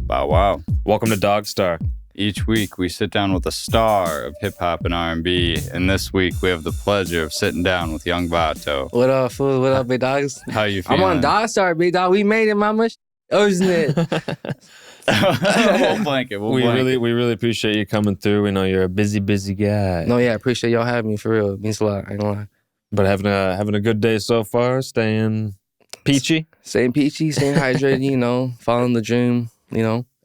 Bow wow. Welcome to DogStar. Each week we sit down with a star of hip-hop and R&B, and this week we have the pleasure of sitting down with young Vato. What up, fool? What up, big dogs? How you feeling? I'm on DogStar, big dog. We made it, mama. Isn't it? We'll blank it. We really appreciate you coming through. We know you're a busy guy. No, yeah, I appreciate y'all having me for real. It means a lot. I ain't gonna lie. But having a good day so far, staying peachy. Staying peachy, staying hydrated, following the dream,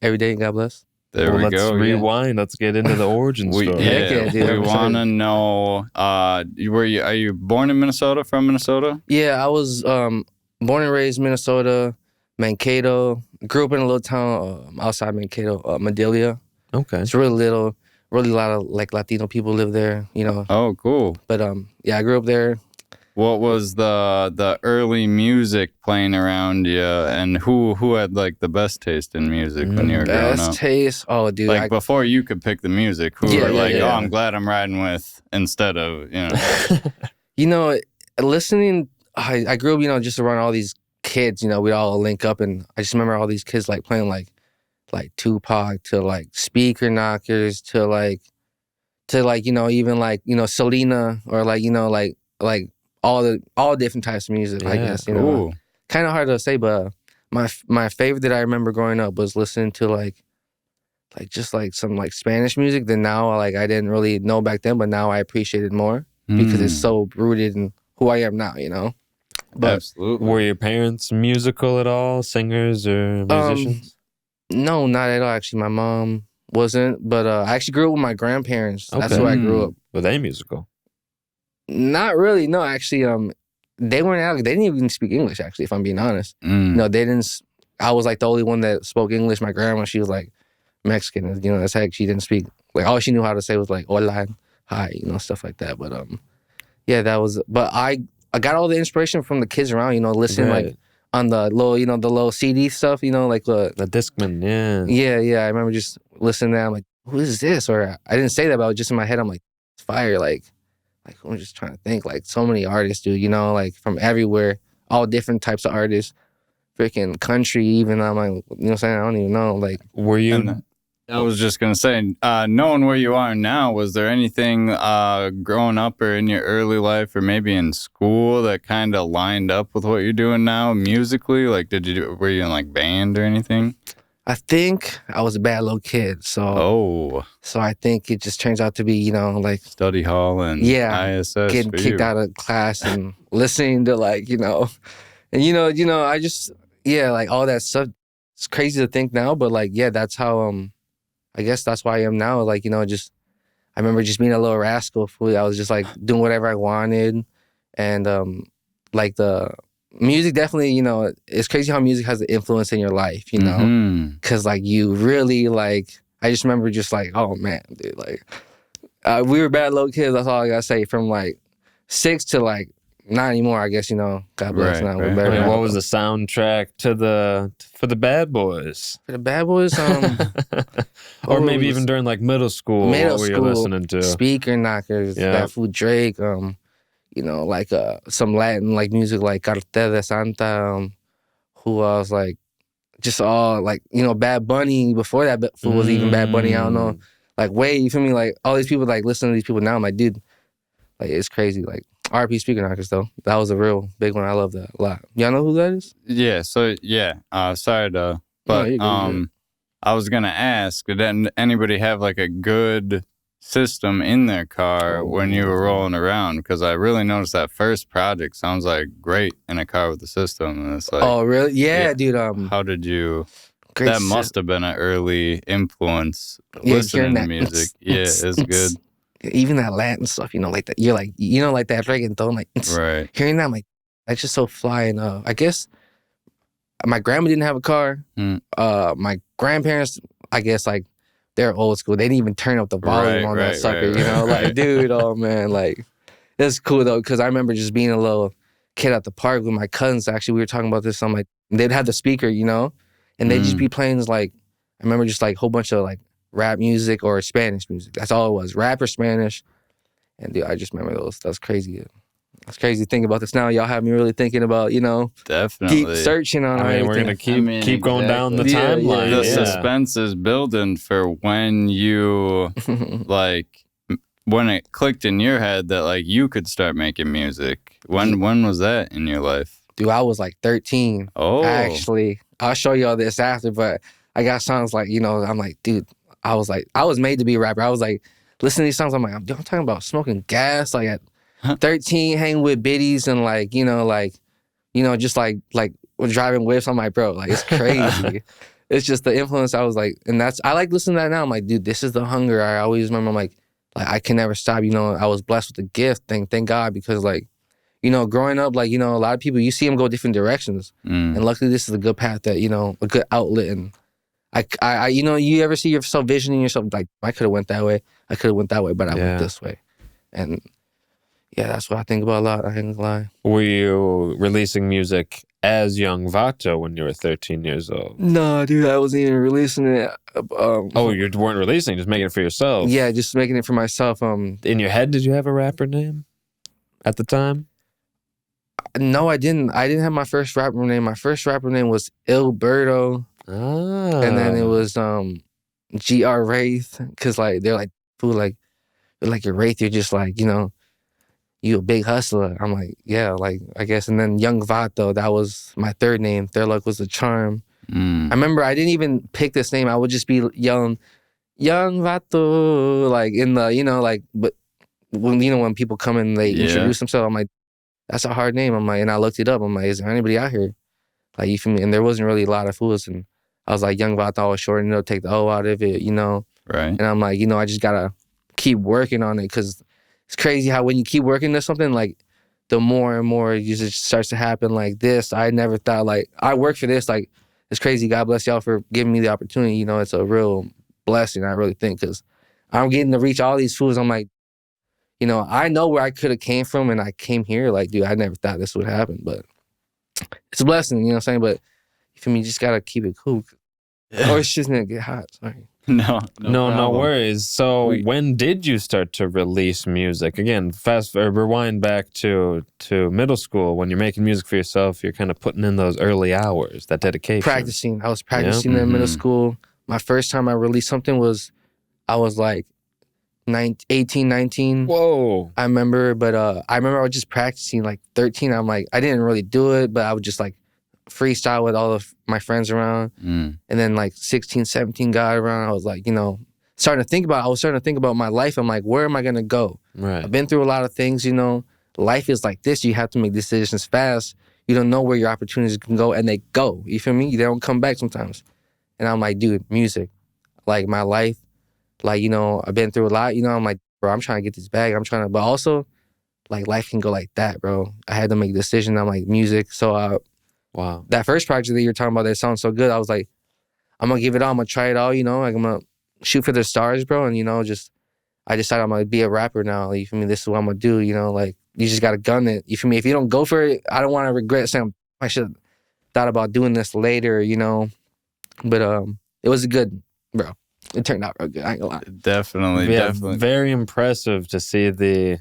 every day. God bless. There we let's go. Rewind. Let's get into the origin story. We want to know. Are you born in Minnesota? From Minnesota? Yeah, I was born and raised Minnesota, Mankato. Grew up in a little town outside Mankato, Madelia. Okay. It's really little. Really a lot of like Latino people live there. Oh, cool. But I grew up there. What was the early music playing around you, and who had like the best taste in music when you were growing up? Best taste? Oh, dude. Like before you could pick the music, who were oh, I'm glad I'm riding with instead of, Listening, I grew up, just around all these kids, we'd all link up, and I just remember all these kids like playing like Tupac to like Speaker Knockers to even like, Selena or like all different types of music, I guess, Cool. Kind of hard to say, but my favorite that I remember growing up was listening to like just like some like Spanish music that now like I didn't really know back then, but now I appreciate it more because it's so rooted in who I am now, But absolutely. Were your parents musical at all? Singers or musicians? No, not at all. Actually, my mom wasn't, but I actually grew up with my grandparents. That's where I grew up. Were they musical? Not really. No, actually, they weren't out. They didn't even speak English. Actually, if I'm being honest, no, they didn't. I was like the only one that spoke English. My grandma, she was like Mexican. That's heck. She didn't speak. Like all she knew how to say was like hola, hi, stuff like that. But yeah, that was. But I got all the inspiration from the kids around. Listening like on the little, the little CD stuff. Like the Discman. Yeah. Yeah. I remember just listening to that. I'm like, who is this? Or I didn't say that, but just in my head, I'm like, it's fire. Like I'm just trying to think. Like so many artists, dude. Like from everywhere, all different types of artists. Freaking country, even. I'm like, what I'm saying? I don't even know. Like, were you? I was just gonna say, knowing where you are now, was there anything growing up or in your early life, or maybe in school, that kind of lined up with what you're doing now musically? Like, were you in like band or anything? I think I was a bad little kid, so I think it just turns out to be, like study hall and ISS, getting kicked out of class and listening to and I just like all that stuff. It's crazy to think now, but like that's how I guess that's why I am now. Like just I remember just being a little rascal. I was just like doing whatever I wanted, and like the music definitely, it's crazy how music has an influence in your life, because like you really like, I just remember just like, oh man, dude, like we were bad little kids. That's all I gotta say. From like 6 to like not anymore, I guess, God bless. Now we're better. What was the soundtrack for the Bad Boys? For the Bad Boys, or maybe even during like middle school, what were you listening to? Speaker Knockers, that fool Drake, like some Latin like music like Cartel de Santa, who else, like just all like, Bad Bunny. Before that fool was even Bad Bunny, I don't know. Like you feel me? Like all these people like listening to these people now, I'm like, dude, like it's crazy. Like RP Speaker Knockers though. That was a real big one. I love that a lot. Y'all know who that is? Yeah, so sorry to but good. I was gonna ask, did anybody have like a good system in their car when you were rolling around? Because I really noticed that first project sounds like great in a car with a system, and it's like, oh really? Yeah, dude. How did you? That must have been an early influence listening to music. Yeah, it's good. Even that Latin stuff, like that. You're like, like that reggaeton, like right. Hearing that, I'm like, that's just so flying. I guess my grandma didn't have a car. My grandparents, I guess, like they're old school. They didn't even turn up the volume on that sucker. Like, dude, oh man, like it's cool though, because I remember just being a little kid at the park with my cousins. Actually, we were talking about this. I'm like, they'd have the speaker, and they'd just be playing like, I remember just like a whole bunch of like rap music or Spanish music. That's all it was, rap or Spanish. And dude, I just remember those. That was crazy. It's crazy to think about this now. Y'all have me really thinking about, definitely keep searching on I mean, we're going to keep going down the timeline. The suspense is building for when you, like, when it clicked in your head that, like, you could start making music. When was that in your life? Dude, I was like 13. Oh. Actually, I'll show you all this after, but I got songs like, I'm like, dude, I was made to be a rapper. I was like, listening to these songs, I'm like, I'm talking about smoking gas, like at 13, hanging with biddies and like, just like driving whips. I'm like, bro, like it's crazy. It's just the influence. I was like, and I like listening to that now. I'm like, dude, this is the hunger. I always remember. I'm like I can never stop. I was blessed with the gift. Thank God, because like, growing up, like, a lot of people, you see them go different directions, and luckily this is a good path that a good outlet. And I you ever see yourself visioning yourself like, I could have went that way. I could have went that way, but I went this way, and. Yeah, that's what I think about a lot. I ain't gonna lie. Were you releasing music as young Vato when you were 13 years old? No, dude, I wasn't even releasing it. You weren't releasing, just making it for yourself? Yeah, just making it for myself. In your head, did you have a rapper name at the time? No, I didn't. I didn't have my first rapper name. My first rapper name was Ilberto. And then it was GR Wraith. Because, like, they're like, fool, like your Wraith, you're just like, you a big hustler. I'm like, yeah, like, I guess. And then Young Vato, that was my third name. Third Luck was a charm. I remember I didn't even pick this name. I would just be yelling, Young Vato, like in the, but when people come and they introduce themselves, I'm like, that's a hard name. I'm like, and I looked it up. I'm like, is there anybody out here? Like, you feel me? And there wasn't really a lot of fools. And I was like, Young Vato, I was shortening it, take the O out of it, Right. And I'm like, I just gotta keep working on it, because it's crazy how when you keep working on something, like, the more and more it just starts to happen like this. I never thought, like, I worked for this. Like, it's crazy. God bless y'all for giving me the opportunity. It's a real blessing, I really think, because I'm getting to reach all these fools. I'm like, I know where I could have came from, and I came here. Like, dude, I never thought this would happen, but it's a blessing, you know what I'm saying? But for me, you just got to keep it cool. Or it's just going to get hot. Sorry. No worries. So when did you start to release music? Again, rewind back to middle school. When you're making music for yourself, you're kind of putting in those early hours, that dedication. Practicing. I was practicing in middle school. My first time I released something I was like 18, 19. Whoa. I remember, but I was just practicing. Like 13, I'm like, I didn't really do it, but I would just like freestyle with all of my friends around. And then like 16, 17 got around. I was like, starting to think about my life. I'm like, where am I going to go? Right. I've been through a lot of things, Life is like this. You have to make decisions fast. You don't know where your opportunities can go, and they go. You feel me? They don't come back sometimes. And I'm like, dude, music, like my life, like, I've been through a lot. I'm like, bro, I'm trying to get this bag. But also, like, life can go like that, bro. I had to make a decision. I'm like, music. So, wow. That first project that you're talking about that sounds so good, I was like, I'm going to give it all. I'm going to try it all, like, I'm going to shoot for the stars, bro. And, I decided I'm going to be a rapper now. You feel me? This is what I'm going to do, like, you just got to gun it. You feel me? If you don't go for it, I don't want to regret saying I should have thought about doing this later, But it was good, bro. It turned out real good. I ain't gonna lie. Definitely. Very impressive to see the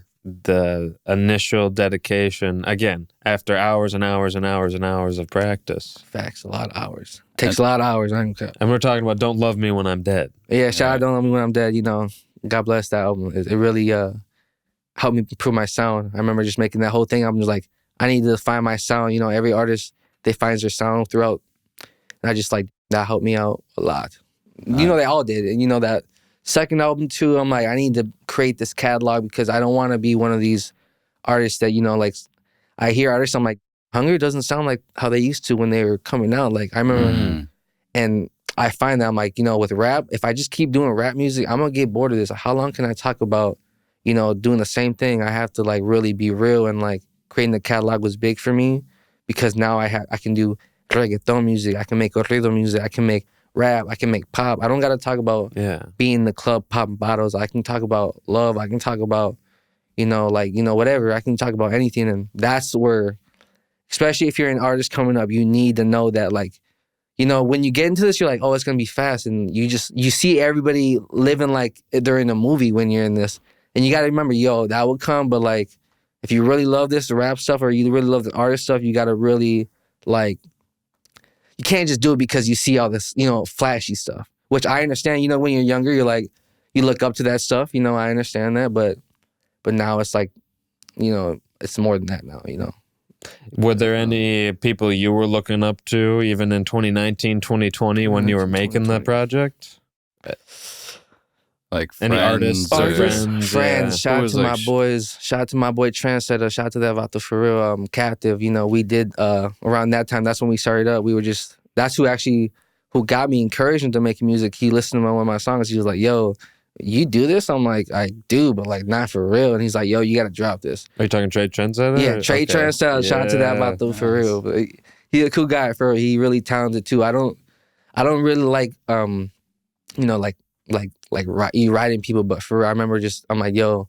initial dedication, again, after hours and hours and hours and hours of practice. Facts, a lot of hours. Takes a lot of hours. I don't care. And we're talking about Don't Love Me When I'm Dead. Yeah, shout out Don't Love Me When I'm Dead. God bless that album. It really helped me improve my sound. I remember just making that whole thing. I'm just like, I need to find my sound. Every artist, they find their sound throughout. And I just like, that helped me out a lot. They all did. And that second album too, I'm like, I need to create this catalog, because I don't want to be one of these artists that, like, I hear artists, I'm like, Hunger doesn't sound like how they used to when they were coming out. Like, I remember, and I find that I'm like, with rap, if I just keep doing rap music, I'm going to get bored of this. How long can I talk about, doing the same thing? I have to like really be real, and like creating the catalog was big for me, because now I can do reggaeton music, I can make corrido music, I can make rap, I can make pop. I don't got to talk about being in the club popping bottles. I can talk about love. I can talk about, whatever. I can talk about anything. And that's where, especially if you're an artist coming up, you need to know that, like, when you get into this, you're like, oh, it's going to be fast. And you see everybody living like they're in a movie when you're in this. And you got to remember, that will come, but like, if you really love this rap stuff or you really love the artist stuff, you gotta really like. You can't just do it because you see all this, flashy stuff. Which I understand. When you're younger, you're like, you look up to that stuff. I understand that, but now it's like, it's more than that now. Were there any people you were looking up to even in 2019, 2020 when you were making the project? Like any artists or friends? Friends. Shout out to my boys. Shout out to my boy Trendsetter. Shout out to that Vato for real. Captive. We did around that time. That's when we started up. We were just. That's who got me encouraged into making music. He listened to one of my songs. He was like, "Yo, you do this?" I'm like, "I do, but like not for real." And he's like, "Yo, you got to drop this." Are you talking Trey Trendsetter? Yeah, Trey Trendsetter. Shout out to that Vato for real. But he's a cool guy for real. He really talented too. I don't really like you writing people, but for real, I remember I'm like, "Yo,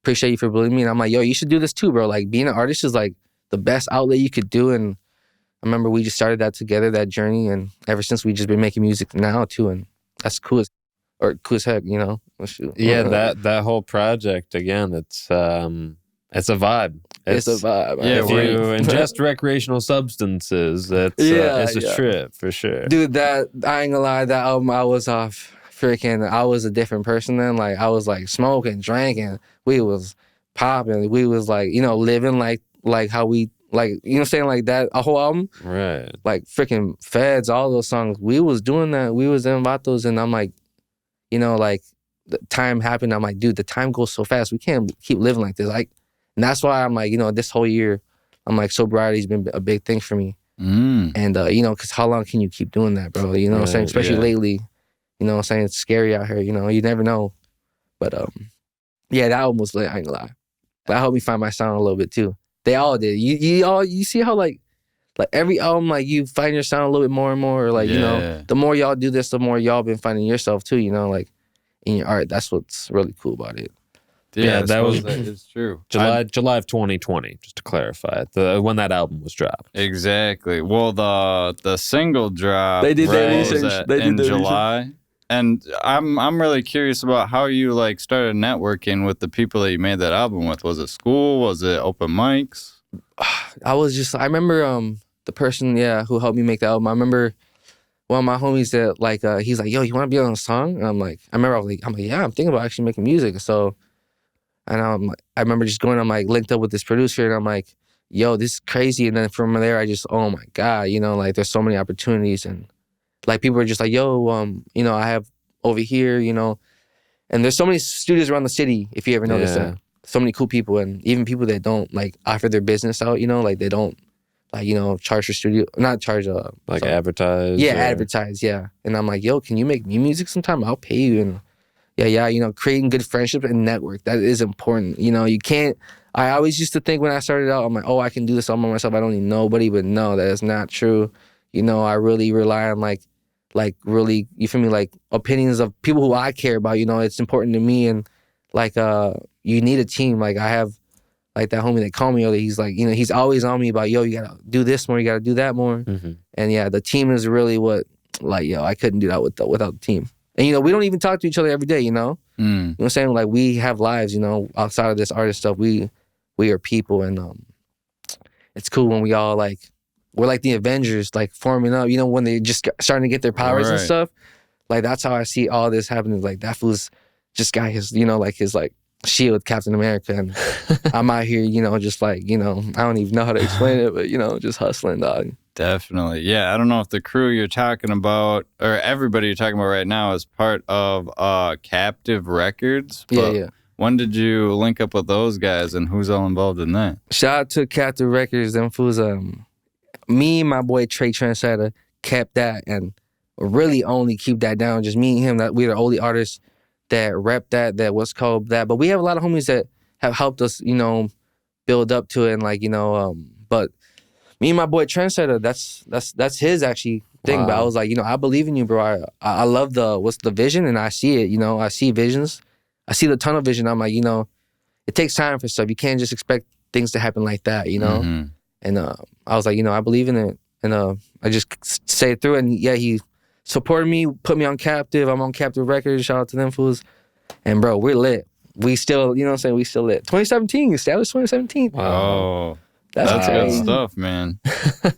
appreciate you for believing me." And I'm like, "Yo, you should do this too, bro. Like being an artist is like the best outlet you could do." And I remember we just started that together, that journey, and ever since we just been making music now too, and that's cool as heck, Yeah, that whole project again, it's a vibe. It's a vibe. Yeah, if you ingest recreational substances, it's a trip for sure. Dude, I ain't gonna lie, that album I was off. I was a different person then. Like I was like smoking, drinking. We was popping. We was like, living like how we like, saying like that. A whole album, right? Like freaking Feds, all those songs. We was doing that. We was in Vatos, and I'm like, like the time happened. I'm like, dude, the time goes so fast. We can't keep living like this. Like, and that's why I'm like, this whole year, I'm like, sobriety's been a big thing for me. And because how long can you keep doing that, bro? You know what I'm saying? Especially lately. You know what I'm saying? It's scary out here, you never know. But that album was lit, I ain't gonna lie. That helped me find my sound a little bit too. They all did. You see how like every album, like you find your sound a little bit more and more, or like, the more y'all do this, the more y'all been finding yourself too, like in your art. That's what's really cool about it. Yeah, it's true. July of 2020, just to clarify, when that album was dropped. Exactly. Well, the single drop. They did their research. In July. And I'm really curious about how you like started networking with the people that you made that album with. Was it school? Was it open mics? I remember the person who helped me make the album. I remember one of my homies that like he's like, "Yo, you want to be on a song?" And I'm like, I'm like, yeah, I'm thinking about actually making music. So, and I remember just going, I'm like linked up with this producer, and I'm like, "Yo, this is crazy." And then from there, I just, oh my God, like there's so many opportunities. And like people are just like, "Yo, I have over here, and there's so many studios around the city. If you ever notice that, so many cool people, and even people that don't like offer their business out, like they don't like charge for studio, not charge like advertise. Yeah, advertise. Yeah, and I'm like, "Yo, can you make me music sometime? I'll pay you." And creating good friendships and network, that is important. You can't. I always used to think when I started out, I'm like, "Oh, I can do this all by myself. I don't need nobody." But no, that is not true. I really rely on like really, you feel me, like opinions of people who I care about, it's important to me. And like you need a team. Like I have like that homie that called me earlier, he's like, he's always on me about, "Yo, you gotta do this more, you gotta do that more." And the team is really what, like, I couldn't do that without the team. And we don't even talk to each other every day, You know what I'm saying? Like we have lives, outside of this artist stuff. We are people, and it's cool when we all like, we're like the Avengers, like forming up, when they just starting to get their powers and stuff. Like that's how I see all this happening. Like that fool's just got his, like his like shield, Captain America, and I'm out here, just like, I don't even know how to explain it, but just hustling, dog. Definitely. Yeah, I don't know if the crew you're talking about, or everybody you're talking about right now, is part of Captive Records. Yeah. When did you link up with those guys, and who's all involved in that? Shout out to Captive Records. Them fools, me and my boy Trey Trendsetter kept that, and really only keep that down. Just me and him, that we're the only artists that rep that what's called that. But we have a lot of homies that have helped us, build up to it, and like, but me and my boy Trendsetter, that's his actually thing. Wow. But I was like, I believe in you, bro. I love what's the vision, and I see it, I see visions. I see the tunnel vision. I'm like, it takes time for stuff. You can't just expect things to happen like that, And I was like, I believe in it. And I just say it through. And he supported me, put me on Captive. I'm on Captive Records. Shout out to them fools. And bro, we're lit. we still, you know what I'm saying, we still lit. 2017, established 2017. Oh, that's good stuff, man.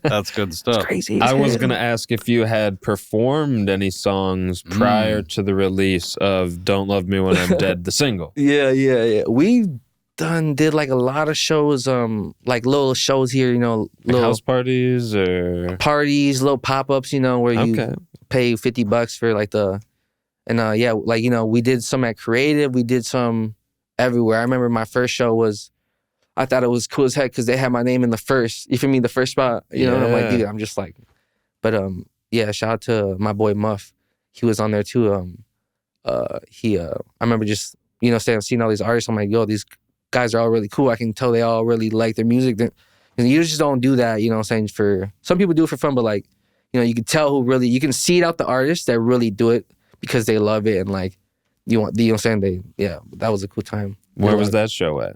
That's good stuff. It's crazy. I was going to ask if you had performed any songs prior to the release of Don't Love Me When I'm Dead, the single. Yeah. We did like a lot of shows, like little shows here, you know, like house parties or parties, little pop-ups, you know, where you pay $50 for like like, you know, we did some at Creative, we did some everywhere. I remember my first show was, I thought it was cool as heck because they had my name in the first, you feel me, the first spot, you know, and I'm like, dude, I'm just like, but yeah, shout out to my boy Muff. He was on there too. I remember just, you know, seeing all these artists, I'm like, yo, these guys are all really cool. I can tell they all really like their music. And you just don't do that, you know what I'm saying, for, some people do it for fun, but like, you know, you can tell who really, you can seed out the artists that really do it because they love it and like, you know what I'm saying, that was a cool time. Where was that show at?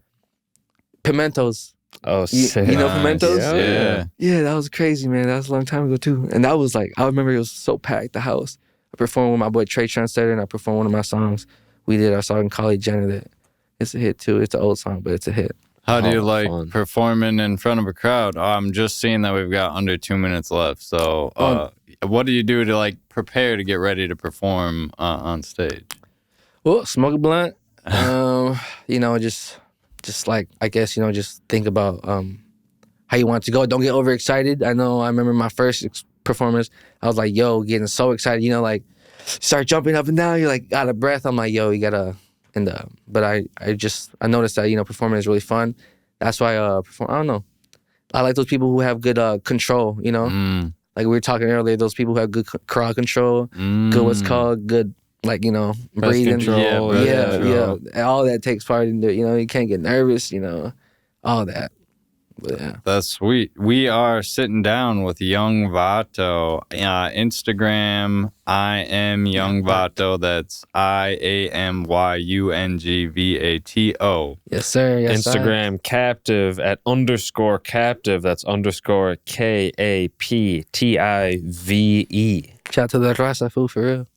Pimentos. Oh, sick. You know Pimentos? Yeah, that was crazy, man. That was a long time ago too. And that was like, I remember it was so packed, the house. I performed with my boy Trey Trendsetter and I performed one of my songs. We did our song College Janet. It's a hit too. It's an old song, but it's a hit. How do you like performing in front of a crowd? I'm just seeing that we've got under 2 minutes left. So what do you do to like prepare to get ready to perform on stage? Well, smoke a blunt. You know, just like, I guess, you know, just think about how you want it to go. Don't get overexcited. I remember my first performance, I was like, yo, getting so excited, you know, like start jumping up and down. You're like out of breath. I'm like, yo, you gotta, but I noticed that, you know, performing is really fun. That's why I perform. I don't know. I like those people who have good control, you know? Like we were talking earlier, those people who have good crowd control, good, like, you know, breathing. Yeah. All that takes part in it. You know, you can't get nervous, you know, all that. But yeah. That's sweet. We are sitting down with Young Vato. Instagram, I am Young Vato. That's IAMYUNGVATO. Yes, sir. Yes, Instagram captive at _captive. That's _KAPTIVE. Shout out to the Raza food for real.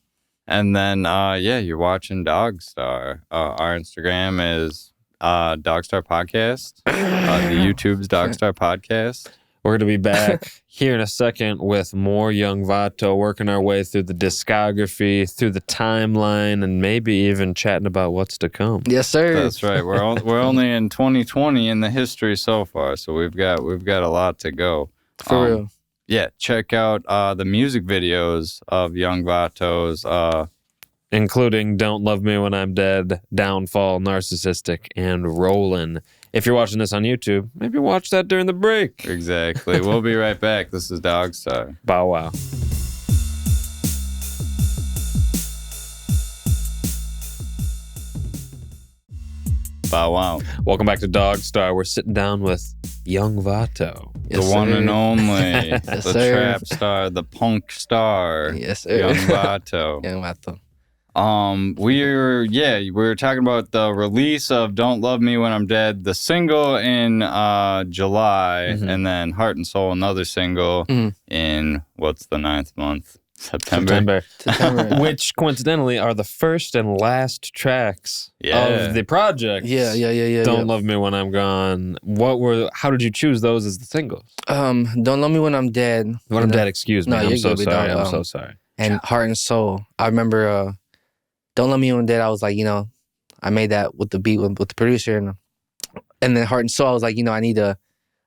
And then, you're watching DogStar. Our Instagram is DogStar Podcast. The YouTube's DogStar Podcast. We're going to be back here in a second with more Young Vato, working our way through the discography, through the timeline, and maybe even chatting about what's to come. Yes, sir. That's right. We're only in 2020 in the history so far, so we've got a lot to go. For real. Yeah, check out the music videos of Young Vato's, including Don't Love Me When I'm Dead, Downfall, Narcissistic, and Rollin'. If you're watching this on YouTube, maybe watch that during the break. Exactly. We'll be right back. This is DogStar. Bow wow. Bow wow. Welcome back to DogStar. We're sitting down with Young Vato. Yes, the one and only. The trap star, the punk star. Yes, sir. Young Vato. Young Vato. We were talking about the release of Don't Love Me When I'm Dead, the single in July, and then Heart and Soul, another single in, what's the 9th month? September. Which coincidentally are the first and last tracks of the project. Yeah. Don't Love Me When I'm Gone. How did you choose those as the singles? Don't Love Me When I'm Dead. When I'm Dead, excuse me. No, I'm so sorry. I'm so sorry. And Heart and Soul. I remember Don't Love Me When I'm Dead, I was like, you know, I made that with the beat with the producer, and then Heart and Soul, I was like, you know, I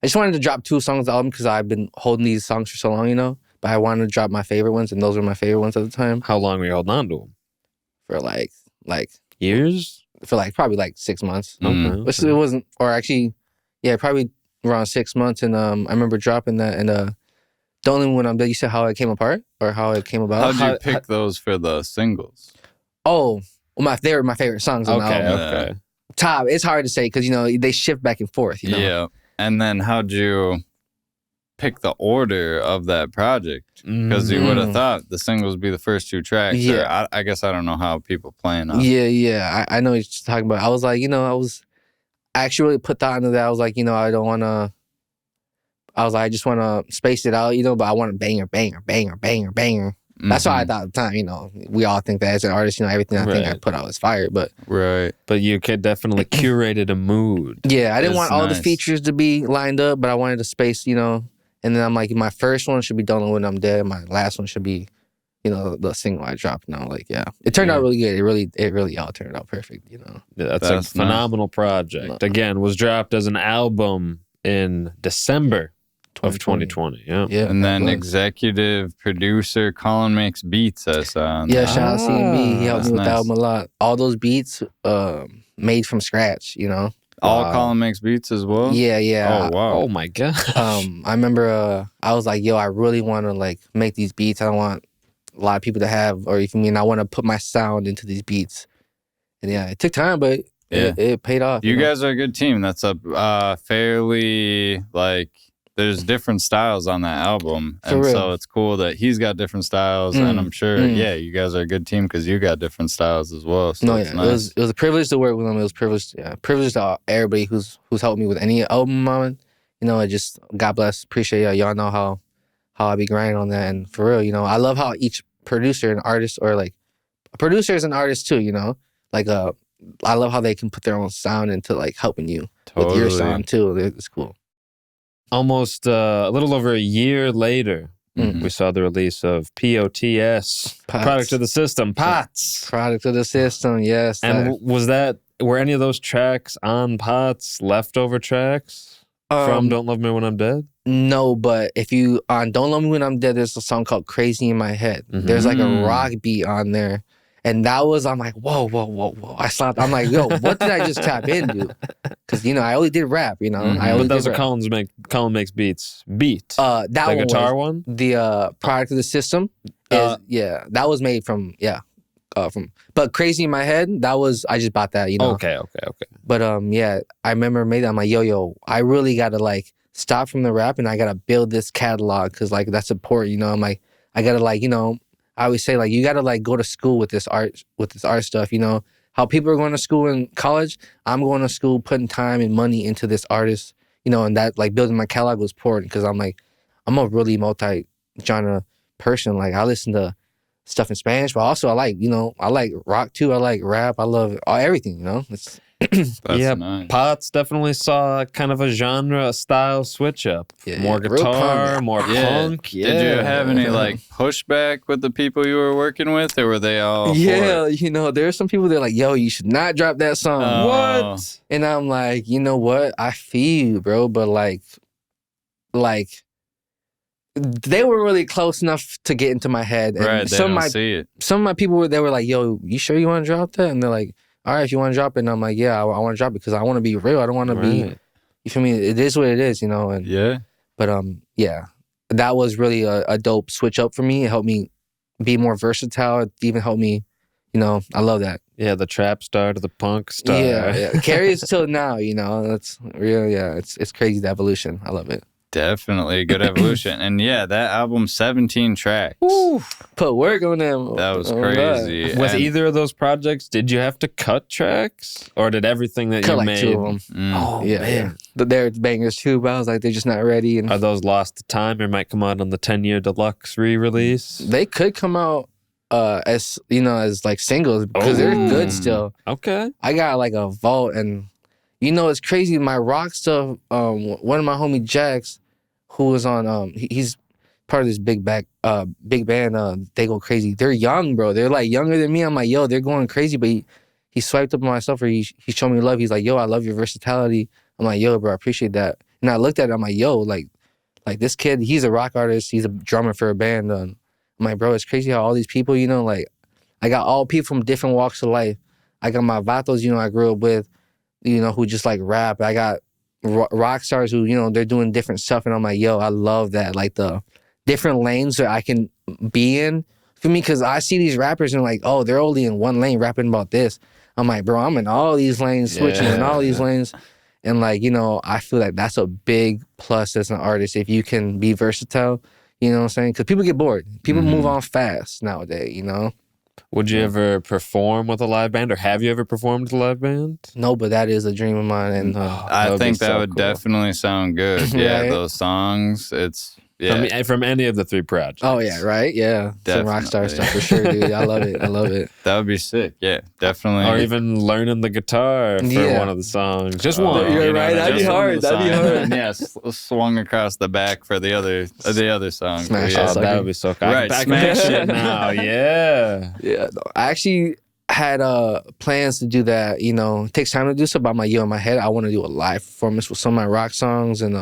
just wanted to drop 2 songs on the album because I've been holding these songs for so long, you know, but I wanted to drop my favorite ones, and those were my favorite ones at the time. How long were you holding on to them? For like years? For probably 6 months. Okay. It wasn't, or actually, yeah, probably around 6 months, and I remember dropping that, and Don't Love Me When I'm Dead, you said how it came apart, or how it came about? How'd you pick those for the singles? Oh, well, they were my favorite songs on the album. Okay. Top, it's hard to say because, you know, they shift back and forth, you know? Yeah. And then how'd you pick the order of that project? Because you would have thought the singles would be the first 2 tracks. Yeah. I guess I don't know how people plan on. Yeah. I know what you're talking about. I was like, you know, I actually put thought into that. I was like, you know, I just want to space it out, you know, but I want a banger. That's why I thought at the time, we all think that as an artist, everything I think I put out is fire, but but you could definitely curated a mood. Yeah, I didn't want all the features to be lined up, but I wanted a space, and then I'm like, my first one should be Don't Know When I'm Dead. My last one should be, the single I dropped. And I'm like, yeah, it turned out really good. It really all turned out perfect. Yeah, that's a phenomenal project. Again, was dropped as an album in December of 2020. Yeah. And then executive producer Colin Makes Beats. I saw. Yeah, shout out CMB. He helped me with the album a lot. All those beats made from scratch, All Colin Makes Beats as well? Yeah. Oh, wow. Oh, my God. I remember I was like, yo, I really want to make these beats. I don't want a lot of people to have, or I want to put my sound into these beats. And yeah, it took time, but it paid off. You guys are a good team. That's a fairly there's different styles on that album. So it's cool that he's got different styles. And I'm sure, you guys are a good team because you got different styles as well. So it's nice. It was a privilege to work with him. It was privilege to everybody who's helped me with any album on. I just, God bless, appreciate y'all. Y'all know how I be grinding on that. And for real, I love how each producer and artist, or a producer is an artist too, I love how they can put their own sound into helping you with your sound too. It's cool. Almost a little over a year later, we saw the release of POTS, Product of the System, POTS. Product of the System, yes. And were any of those tracks on POTS leftover tracks from Don't Love Me When I'm Dead? No, but if you, on Don't Love Me When I'm Dead, there's a song called Crazy in My Head. There's a rock beat on there. And that was, I'm like, whoa. I stopped. I'm like, yo, what did I just tap into? Because, I only did rap, But those are Colin Makes Beats. Beat. That the one guitar was, one? The Product of the System. That was made from. But Crazy in My Head, I just bought that, Okay. But, I remember maybe I'm like, yo, I really got to, stop from the rap and I got to build this catalog because, that's important, I'm like, I got to, I always say, you got to, go to school with this art stuff, How people are going to school in college, I'm going to school putting time and money into this artist, and that, building my catalog was important because I'm like, I'm a really multi-genre person. I listen to stuff in Spanish, but also I like rock too. I like rap. I love everything, It's nice. POTS definitely saw kind of a genre style switch up. More guitar, more punk. Yeah. Did you have any pushback with the people you were working with, or were they all for it? There's some people that are like, yo, you should not drop that song. What? And I'm like, you know what? I feel you, bro, but they were really close enough to get into my head. And right, some of my people were like, yo, you sure you want to drop that? And they're like, all right, if you want to drop it. And I'm like, yeah, I want to drop it because I want to be real. I don't want to be, you feel me? It is what it is, And But that was really a dope switch up for me. It helped me be more versatile. It even helped me, I love that. Yeah, the trap star to the punk star. Yeah. It carries till now, That's real. Yeah, it's crazy, the evolution. I love it. Definitely a good evolution. And that album, 17 tracks. Ooh, put work on them. That was crazy. With either of those projects, did you have to cut tracks? Or did everything that you made? 2 of them. Oh, man. They're bangers too, but I was like, they're just not ready. And are those lost to time or might come out on the 10-year deluxe re-release? They could come out as singles because they're good still. Okay. I got a vault and it's crazy. My rock stuff, one of my homie Jax, who was on, he's part of this big band, They Go Crazy. They're young, bro. They're younger than me. I'm like, yo, they're going crazy. But he swiped up on my stuff, or he showed me love. He's like, yo, I love your versatility. I'm like, yo, bro, I appreciate that. And I looked at it, I'm like, yo, this kid, he's a rock artist. He's a drummer for a band. I'm like, bro, it's crazy how all these people, I got all people from different walks of life. I got my Vatos, I grew up with, who just rap. I got rock stars who, they're doing different stuff. And I'm like, yo, I love that. The different lanes that I can be in for me. Cause I see these rappers and they're only in one lane rapping about this. I'm like, bro, I'm in all these lanes, switching in all these lanes. And I feel like that's a big plus as an artist. If you can be versatile, you know what I'm saying? Cause people get bored. People move on fast nowadays, Would you ever perform with a live band, or have you ever performed with a live band? No, but that is a dream of mine. And I think that would definitely sound good. Yeah, Right? those songs. It's Yeah. From any of the 3 projects. Oh yeah, right? Yeah. Some rockstar stuff for sure, dude. I love it. I love it. That would be sick. Yeah, definitely. Or even learning the guitar for one of the songs. Just one. You're right. That'd be hard. That'd be hard. Yeah, swung across the back for the other song. Smash yeah. That would be so cool. Right, I can smash it now. Yeah. Yeah. No, I actually had plans to do that. You know, it takes time to do so, but I'm like, in my head, I want to do a live performance with some of my rock songs, and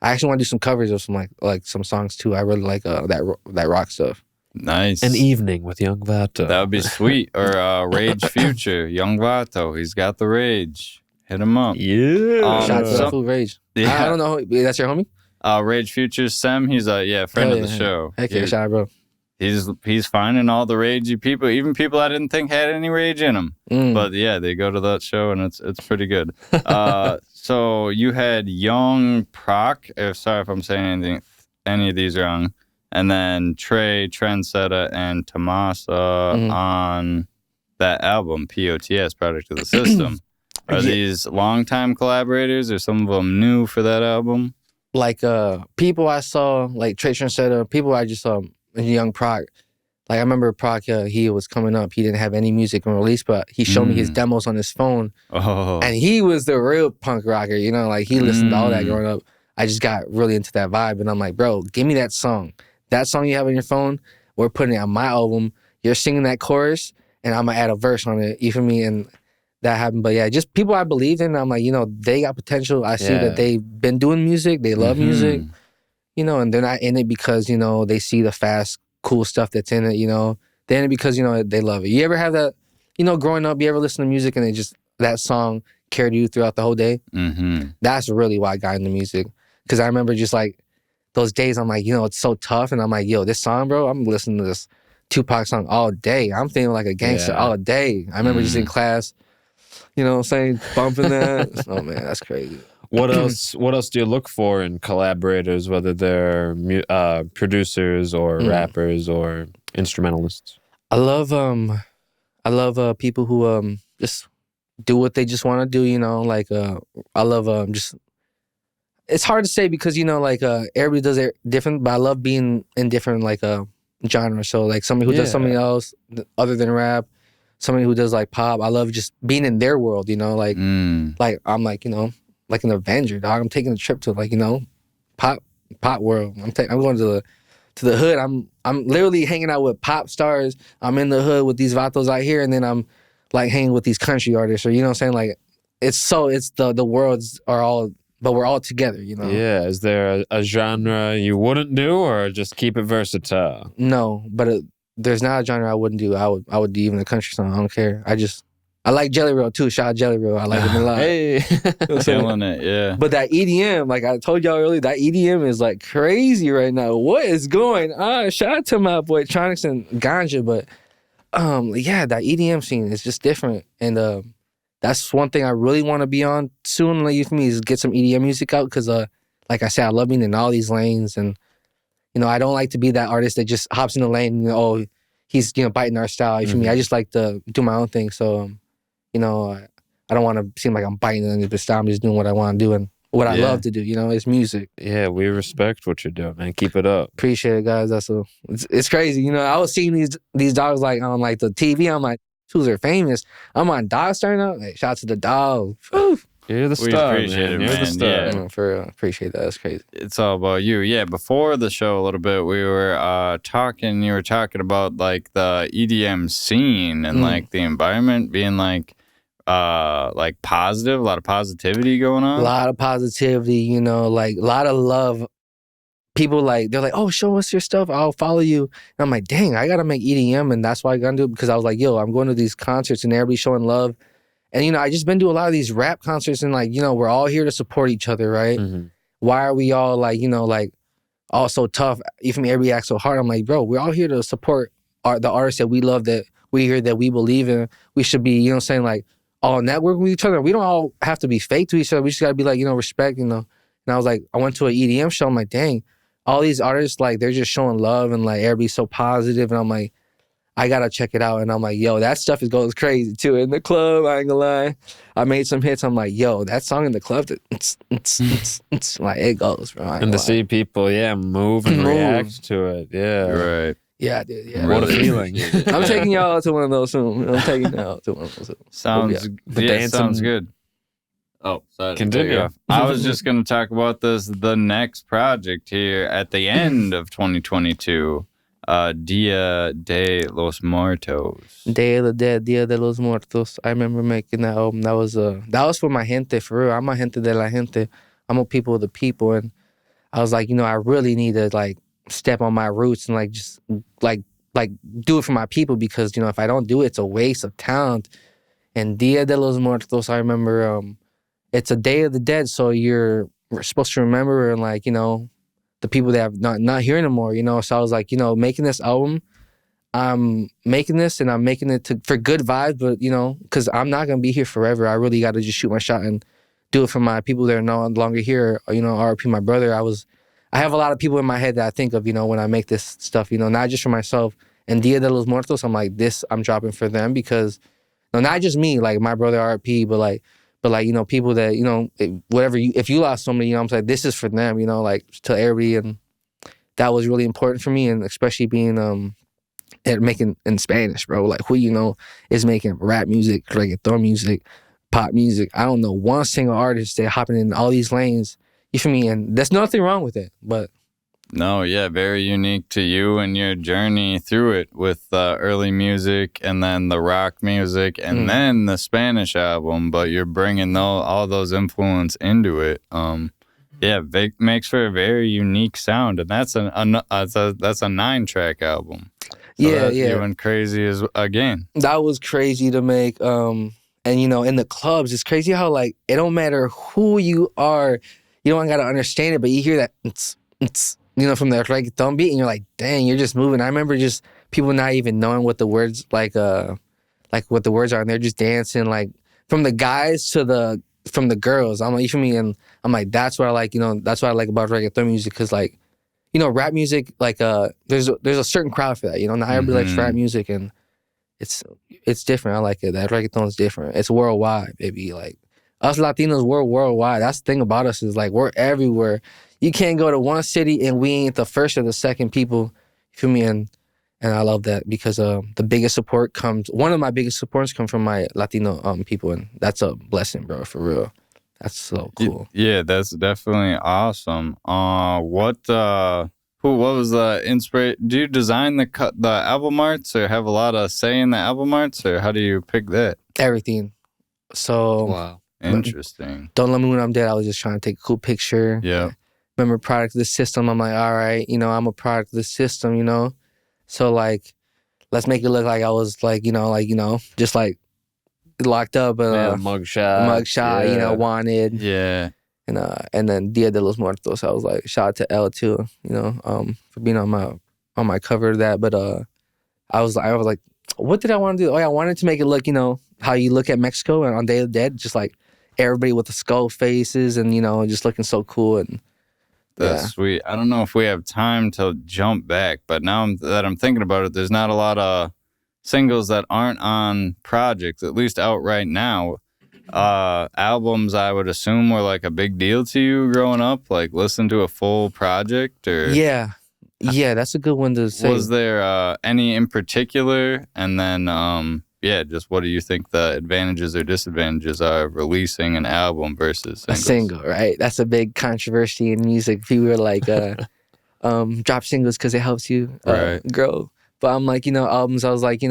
I actually want to do some covers of some like some songs too. I really like that rock stuff. Nice. An evening with Young Vato. That would be sweet. Or Rage Future, Young Vato. He's got the rage. Hit him up. Yeah. Shout out to that fool Rage. Yeah. I don't know. That's your homie? Rage Future, Sem. He's a friend of the show. Heck yeah, shout out, bro. He's finding all the ragey people, even people I didn't think had any rage in them. But yeah, they go to that show and it's pretty good. So you had Young Proc. Sorry if I'm saying any of these wrong. And then Trey, Trendsetter, and Tomasa on that album, POTS, Product of the System. Are these longtime collaborators or some of them new for that album? Like people I saw, like Trey Trendsetter, people I just saw. Young Proc, like I remember Proc, he was coming up. He didn't have any music on release, but he showed me his demos on his phone, and he was the real punk rocker. You know, like he listened to all that growing up. I just got really into that vibe, and I'm like, bro, give me that song you have on your phone. We're putting it on my album. You're singing that chorus, and I'm gonna add a verse on it. You feel me? And that happened. But yeah, just people I believed in. I'm like, they got potential. I see that they've been doing music. They love music. And they're not in it because, they see the fast, cool stuff that's in it, They're in it because, they love it. You ever have that, growing up, you ever listen to music and that song carried you throughout the whole day? That's really why I got into music. Because I remember just like those days, I'm like, it's so tough. And I'm like, this song, bro, I'm listening to this Tupac song all day. I'm feeling like a gangster all day. I remember just in class, saying, bumping that. Oh, man, that's crazy. What else do you look for in collaborators, whether they're producers or rappers or instrumentalists? I love people who just do what they just want to do, I love just it's hard to say because everybody does it different, but I love being in different genres. So like somebody who does something else other than rap, somebody who does like pop. I love just being in their world, like I'm like an Avenger, dog. I'm taking a trip to pop world. I'm going to the hood. I'm literally hanging out with pop stars. I'm in the hood with these vatos out here, and then I'm like hanging with these country artists, or what I'm saying? Like it's the worlds are all, but we're all together, Yeah. Is there a genre you wouldn't do, or just keep it versatile? No, but there's not a genre I wouldn't do. I would do even a country song. I don't care. I like Jelly Roll too. Shout out Jelly Roll. I like him a lot. Hey, killing it, yeah. But that EDM, like I told y'all earlier, that EDM is like crazy right now. What is going on? Shout out to my boy Tronics and Ganja, but that EDM scene is just different, and that's one thing I really want to be on soon. Like for me, is get some EDM music out because, like I said, I love being in all these lanes, and I don't like to be that artist that just hops in the lane. He's biting our style. For me, I just like to do my own thing. So. I don't want to seem like I'm biting on the style. I'm just doing what I want to do and what I love to do. It's music. Yeah, we respect what you're doing, man. Keep it up. Appreciate it, guys. It's crazy. I was seeing these dogs like on like the TV. I'm like, who's are famous? I'm on DogStar now. Hey, shout out to the dog. You're the star, appreciate man. it, You're the man. star. Yeah. For real. Appreciate that. That's crazy. It's all about you. Yeah, before the show a little bit, we were talking, you were talking about like the EDM scene and like the environment being like positive, a lot of positivity going on. A lot of positivity, like a lot of love. People they're like, oh, show us your stuff. I'll follow you. And I'm like, dang, I got to make EDM. And that's why I got to do it because I was like, I'm going to these concerts and everybody's showing love. And, I just been to a lot of these rap concerts and we're all here to support each other, right? Why are we all all so tough? Even everybody acts so hard. I'm like, bro, we're all here to support the artists that we love, that we hear, that we believe in. We should be, all network with each other. We don't all have to be fake to each other. We just got to be respect, And I was like, I went to an EDM show. I'm like, dang, all these artists, they're just showing love and everybody's so positive. And I'm like, I gotta check it out. And I'm like, yo, that stuff goes crazy too in the club. I ain't gonna lie. I made some hits. I'm like, yo, that song in the club, it's like it goes, bro. And to see people, move and react to it, Right. Yeah, dude. Yeah, what a feeling. I'm taking y'all out to one of those soon. Sounds good. Oh, sorry. Continue. I was just going to talk about the next project here at the end of 2022. Dia de los Muertos. Day of the Dead, Dia de los Muertos. I remember making that album. That was for my gente, for real. I'm a gente de la gente. I'm a people of the people. And I was like, I really need to like step on my roots and like just like do it for my people, because if I don't do it, it's a waste of talent. And Dia de los Muertos, I remember it's a Day of the Dead, so we're supposed to remember and like the people that have not here anymore. So I was like, making this album, I'm making this and I'm making it for good vibes, but because I'm not gonna be here forever. I really got to just shoot my shot and do it for my people that are no longer here. RIP my brother. I have a lot of people in my head that I think of, when I make this stuff, not just for myself. And Dia de los Muertos, I'm like, this I'm dropping for them, because not just me, like my brother RIP, but like people that, if you lost somebody, I'm saying this is for them, like to everybody. And that was really important for me. And especially being, making in Spanish, bro, like who, is making rap music, reggaeton music, pop music. I don't know one single artist that hopping in all these lanes. You feel me? And there's nothing wrong with it, but. No, yeah, very unique to you and your journey through it with early music and then the rock music and then the Spanish album, but you're bringing all those influence into it. Makes for a very unique sound, and that's a 9-track album. So you went crazy again. That was crazy to make. And in the clubs, it's crazy how like it don't matter who you are, you don't gotta understand it, but you hear that it's from the reggaeton beat, and you're like, dang, you're just moving. I remember just people not even knowing what the words like what the words are, and they're just dancing, like from the guys to from the girls. I'm like, you feel me? And I'm like, that's what I like. That's what I like about reggaeton music, because like, rap music, like there's a certain crowd for that. Not everybody likes rap music, and it's different. I like it. That reggaeton is different. It's worldwide, baby. Like us Latinos, we're worldwide. That's the thing about us, is like we're everywhere. You can't go to one city and we ain't the first or the second people. You feel me? And I love that, because one of my biggest supports come from my Latino people, and that's a blessing, bro, for real. That's so cool. Yeah, that's definitely awesome. What was the inspiration? Do you design the album arts, or have a lot of say in the album arts, or how do you pick that? Everything. So wow, interesting. Don't Let Me When I'm Dead, I was just trying to take a cool picture. Yeah. Remember Product of the System, I'm like, all right, I'm a product of the system, So like, let's make it look like I was like, just like locked up. Mugshot, wanted. Yeah. And then Dia de los Muertos, I was like, shout out to L too, for being on my cover of that. But I was like, what did I want to do? Oh yeah, I wanted to make it look, how you look at Mexico and on Day of the Dead, just like everybody with the skull faces and just looking so cool. And that's sweet. I don't know if we have time to jump back, but now that I'm thinking about it, there's not a lot of singles that aren't on projects, at least out right now. Albums, I would assume, were like a big deal to you growing up, like listen to a full project, or yeah, that's a good one to say. Was there any in particular? And then just what do you think the advantages or disadvantages are of releasing an album versus singles? A single, right? That's a big controversy in music. People are like, drop singles because it helps you grow. But I'm like, albums, I was like,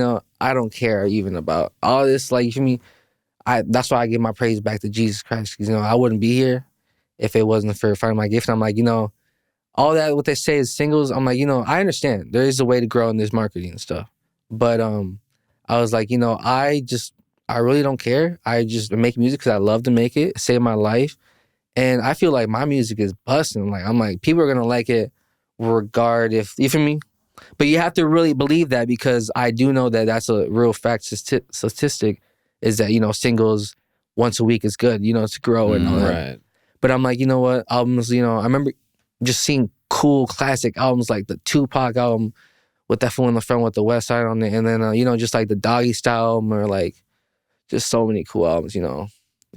I don't care even about all this. Like, for me, that's why I give my praise back to Jesus Christ. Because, I wouldn't be here if it wasn't for finding my gift. And I'm like, all that, what they say is singles. I'm like, I understand. There is a way to grow in this marketing and stuff. But, I was like, I really don't care. I just make music because I love to make it, save my life. And I feel like my music is busting. Like, I'm like, people are going to like it if, you feel me? But you have to really believe that, because I do know that that's a real fact statistic, is that, singles once a week is good, to grow and all that. Right. But I'm like, you know what? Albums, I remember just seeing cool classic albums like the Tupac album, with that fool in the front with the West Side on it, and then you know, just like the Doggy Style album, or like just so many cool albums, you know.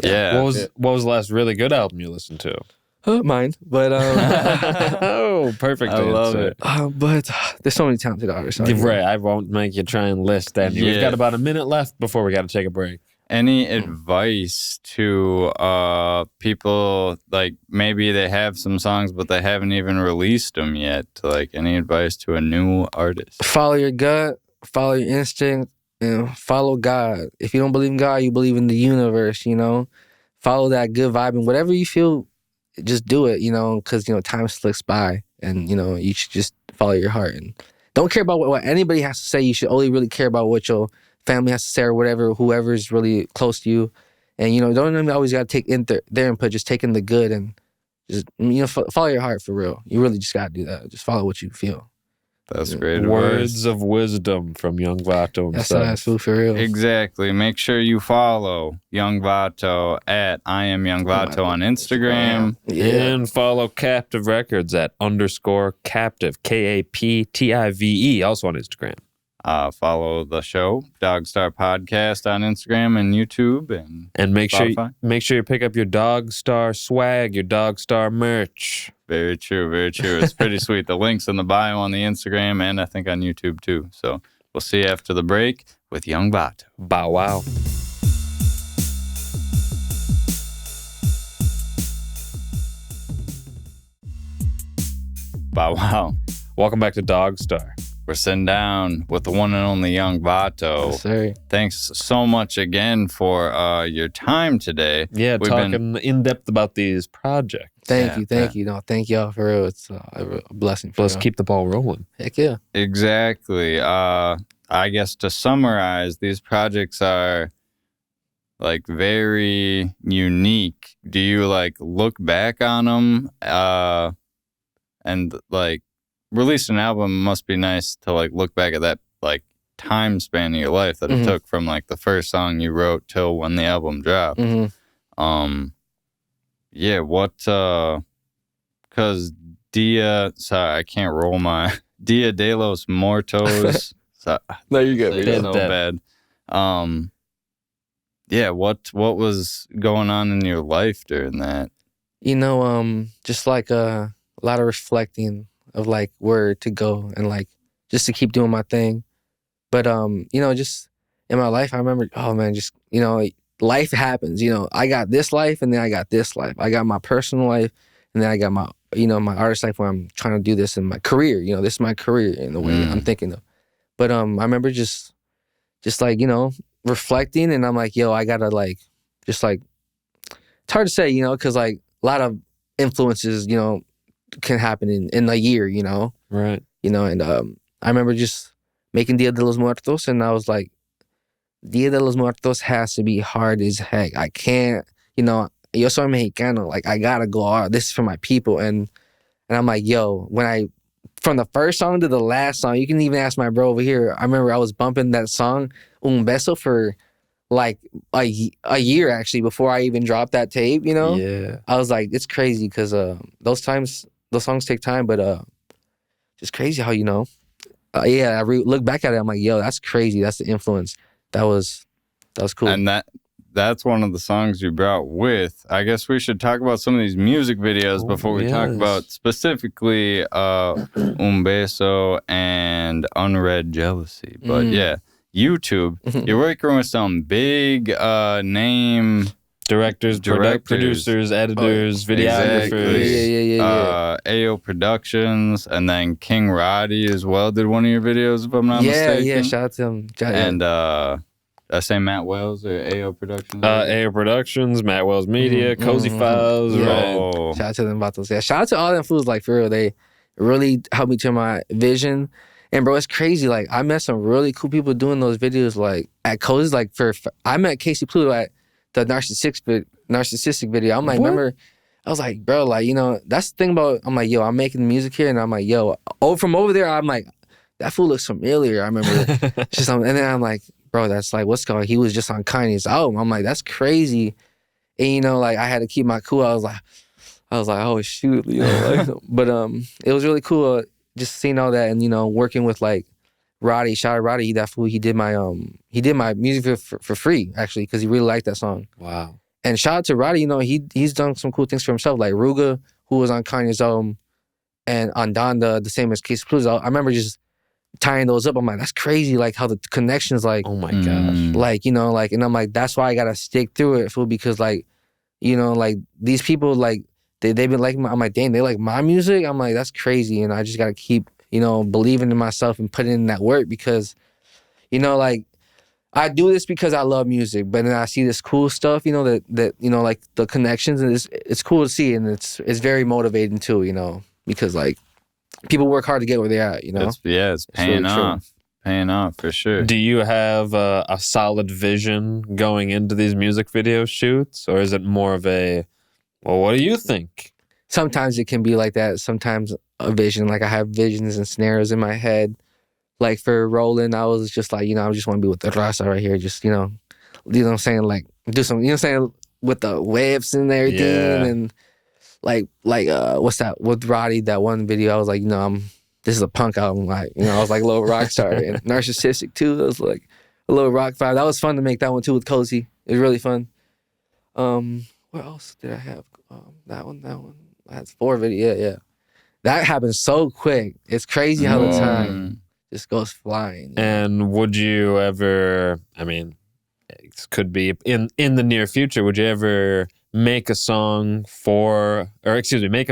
Yeah. What was the last really good album you listened to? Mine, but oh, perfect. I love answer. it. But there's so many talented artists. Right, I won't make you try and list any. Yeah. We've got about a minute left before we got to take a break. Any advice to people, like maybe they have some songs but they haven't even released them yet? Like any advice to a new artist? Follow your gut, follow your instinct, and follow God. If you don't believe in God, you believe in the universe, you know. Follow that good vibe, and whatever you feel, just do it, you know, because, you know, time slips by, and, you know, you should just follow your heart and don't care about what anybody has to say. You should only really care about what your family has to say, or whatever, whoever's really close to you. And, you know, don't even always got to take in their input, just take in the good, and just, you know, follow your heart for real. You really just got to do that. Just follow what you feel. That's great Words advice. of wisdom from Young Vato That's himself. nice food for real. Exactly. Make sure you follow Young Vato at I am Young Vato on Instagram. Yeah. And follow Captive Records at _Captive, KAPTIVE, also on Instagram. Follow the show, DogStar Podcast, on Instagram and YouTube, And make Spotify. sure you pick up your DogStar swag, your DogStar merch. Very true, very true. It's pretty sweet. The link's in the bio on the Instagram and I think on YouTube too. So we'll see you after the break with Young Vato. Bow wow. Bow wow. Welcome back to DogStar. We're sitting down with the one and only Young Vato. Yes, sir. Thanks so much again for your time today. Yeah, We've talking in depth about these projects. Thank you. No, thank y'all for real. It's a blessing for Let's y'all. keep the ball rolling. Heck yeah. Exactly. I guess to summarize, these projects are like very unique. Do you like look back on them and like release an album must be nice to like look back at that like time span of your life that it took from like the first song you wrote till when the album dropped. Yeah, what cause Dia I can't roll my Dia de los Muertos. No, you're good. It's so bad. Yeah, what was going on in your life during that? You know, just like a lot of reflecting of like where to go, and like just to keep doing my thing. But you know, just in my life, I remember, oh man, just, you know, life happens. You know, I got this life, and then I got this life. I got my personal life, and then I got my, you know, my artist life where I'm trying to do this in my career. You know, this is my career in the way I'm thinking of. But I remember just like, you know, reflecting, and I'm like, yo, I gotta like, just like, it's hard to say, you know, because like a lot of influences, you know, can happen in a year, you know. Right. You know, and I remember just making Dia de los Muertos, and I was like, Dia de los Muertos has to be hard as heck. I can't, you know, yo soy mexicano, like I gotta go out. This is for my people. And I'm like, yo, from the first song to the last song, you can even ask my bro over here. I remember I was bumping that song, Un Beso, for like a year actually before I even dropped that tape, you know? Yeah. I was like, it's crazy because those songs take time, but just crazy how, you know, I look back at it, I'm like, yo, that's crazy. That's the influence. That was cool. And that's one of the songs you brought with. I guess we should talk about some of these music videos before we talk about specifically Un Beso and Unread Jealousy. But yeah, YouTube, you're working with some big name Directors, producers, editors, videographers. Yeah. AO Productions, and then King Roddy as well did one of your videos, if I'm not mistaken. Yeah, shout out to him. And I say Matt Wells or AO Productions? AO Productions, Matt Wells Media, Cozy Files. Yeah. Right. Shout out to them Vatos. Yeah, shout out to all them fools, like for real. They really helped me to my vision. And bro, it's crazy. Like I met some really cool people doing those videos like at Cozy. Like I met Casey Pluto at the narcissistic video. I'm like, remember, I was like, bro, like, you know, that's the thing about, I'm like, yo, I'm making music here, and I'm like, yo, from over there, I'm like, that fool looks familiar. I remember and then I'm like, bro, that's like, what's going on? He was just on Kanye's album. I'm like, that's crazy. And you know, like I had to keep my cool. I was like, oh shoot, you know, like, but it was really cool just seeing all that, and you know, working with like Roddy, shout out Roddy, that fool, he did my music for free, actually, because he really liked that song. Wow. And shout out to Roddy, he's done some cool things for himself, like Ruga, who was on Kanye's album, and on Donda, the same as Case Blues. I remember just tying those up. I'm like, that's crazy, like how the connections, like, oh my gosh, like, and I'm like, that's why I gotta stick through it, fool, because like, like these people, like they've been liking I'm like, dang, they like my music. I'm like, that's crazy, and I just gotta keep, believing in myself and putting in that work, because, like, I do this because I love music, but then I see this cool stuff, that like the connections, and it's cool to see, and it's very motivating too, because like people work hard to get where they're at, It's paying off. Paying off for sure. Do you have a solid vision going into these music video shoots, or is it more of a, well, what do you think? Sometimes it can be like that. Sometimes a vision, like I have visions and scenarios in my head. Like for Roland, I was just like, I just want to be with the raza right here. Just, what I'm saying? Like do some, with the whips and everything. Yeah. And like, what's that? With Roddy, that one video, I was like, this is a punk album. Like, I was like a little rock star and narcissistic too. It was like a little rock vibe. That was fun to make that one too with Cozy. It was really fun. What else did I have? That one. I had 4 videos. Yeah. That happened so quick. It's crazy how the time just goes flying. And would you ever, I mean, it could be in the near future, would you ever make a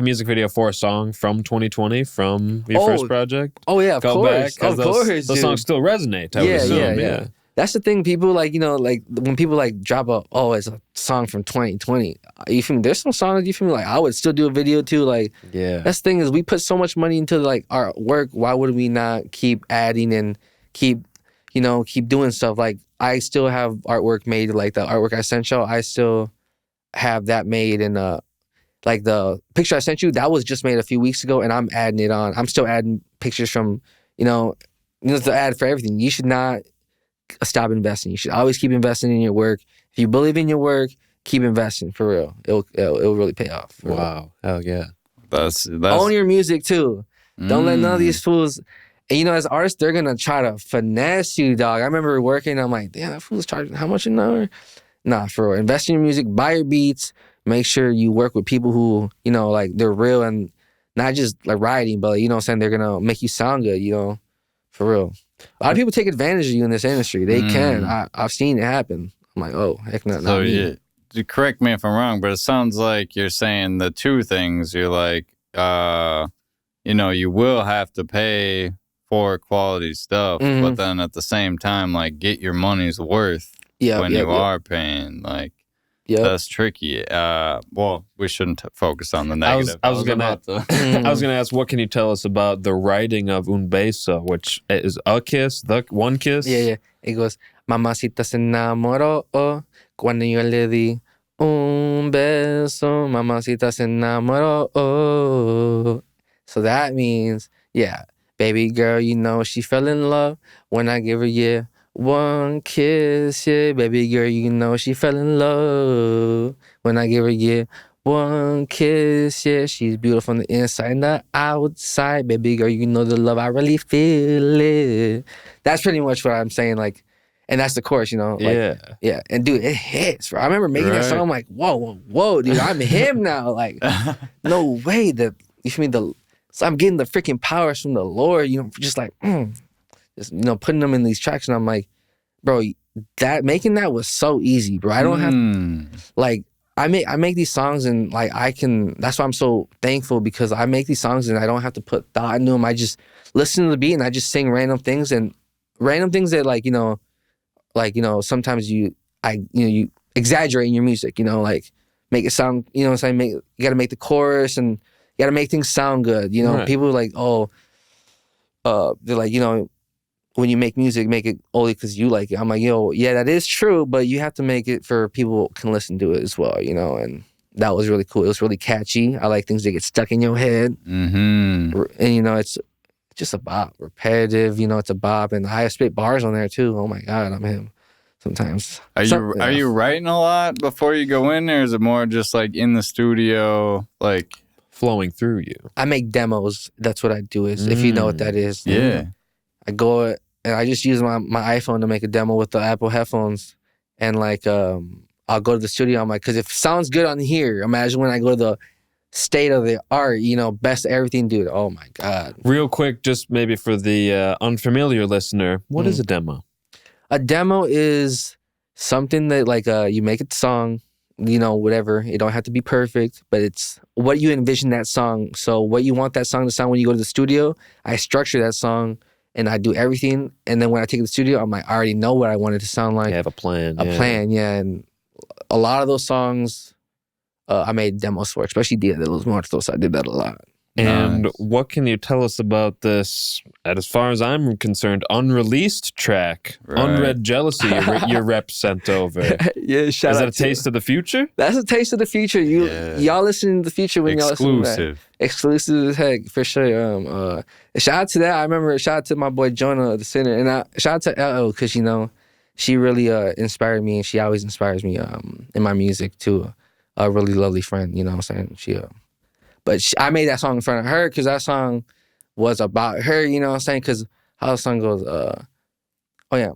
music video for a song from 2020, from your first project? Oh yeah, of course. Those songs still resonate, I would assume. Yeah. That's the thing, people like, like when people like drop it's a song from 2020. You feel me? There's some songs, you feel me? Like I would still do a video too. Like, yeah. That's the thing, is we put so much money into like our work. Why would we not keep adding and keep doing stuff? Like I still have artwork made, like the artwork I sent y'all. I still have that made, and like the picture I sent you, that was just made a few weeks ago, and I'm adding it on. I'm still adding pictures from, the ad for everything. You should not stop investing. You should always keep investing in your work. If you believe in your work, keep investing, for real. It'll really pay off. Wow. Hell yeah. That's own your music too. Don't let none of these fools. And as artists, they're gonna try to finesse you, dog. I remember working. I'm like, damn, that fool's charging how much an hour? Nah, for real. Invest in your music. Buy your beats. Make sure you work with people who like they're real and not just like writing, but they're gonna make you sound good. For real. A lot of people take advantage of you in this industry. They can. I've seen it happen. I'm like, oh, heck, not me. Yeah, correct me if I'm wrong, but it sounds like you're saying the two things. You're like, you will have to pay for quality stuff, but then at the same time, like, get your money's worth when you are paying. Like, that's tricky. Well, we shouldn't focus on the negative. I was gonna ask, what can you tell us about the writing of Un Beso, which is a kiss, the one kiss? Yeah. It goes, Mamacita se enamoró cuando yo le di un beso. Mamacita se enamoró. So that means, baby girl, she fell in love when I give her, one kiss, baby girl, she fell in love when I give her, one kiss, she's beautiful on the inside and the outside, baby girl, the love, I really feel it. That's pretty much what I'm saying, like, and that's the chorus, like, yeah, and dude, it hits, bro. I remember making that song, I'm like, whoa, dude, I'm him now, like, no way, you feel me, so I'm getting the freaking powers from the Lord, just like, just, putting them in these tracks, and I'm like, bro, making that was so easy, bro. I don't have like, I make these songs, and like that's why I'm so thankful, because I make these songs and I don't have to put thought into them. I just listen to the beat and I just sing random things that sometimes you exaggerate in your music, like make it sound, you got to make the chorus and you got to make things sound good. People are like, they're like, when you make music, make it only because you like it. I'm like, yeah, that is true, but you have to make it for people who can listen to it as well, and that was really cool. It was really catchy. I like things that get stuck in your head. And, it's just a bop. Repetitive, it's a bop. And I spit bars on there too. Oh my God, I'm him sometimes. Are you writing a lot before you go in there? Or is it more just like in the studio, like flowing through you? I make demos. That's what I do, is if you know what that is. Yeah. I go and I just use my iPhone to make a demo with the Apple headphones, and like I'll go to the studio. I'm like, because if it sounds good on here, imagine when I go to the state of the art, best everything, dude. Oh my God. Real quick, just maybe for the unfamiliar listener, what is a demo? A demo is something that like you make a song, whatever. It don't have to be perfect, but it's what you envision that song. So what you want that song to sound when you go to the studio, I structure that song and I do everything. And then when I take it to the studio, I'm like, I already know what I want it to sound like. You have a plan. Plan, yeah. And a lot of those songs, I made demos for, especially Dia de los Muertos. I did that a lot. And what can you tell us about this, as far as I'm concerned, unreleased track, Unread Jealousy, your rep sent over? Yeah, shout out. Is that a taste of the future? That's a taste of the future. Y'all listen to the future when y'all listen to that. Exclusive as heck, for sure. Shout out to that. I remember, shout out to my boy Jonah, the singer. And shout out to LO, because, she really inspired me, and she always inspires me in my music, too. A really lovely friend, you know what I'm saying? I made that song in front of her because that song was about her, you know what I'm saying? Because how the song goes, oh yeah,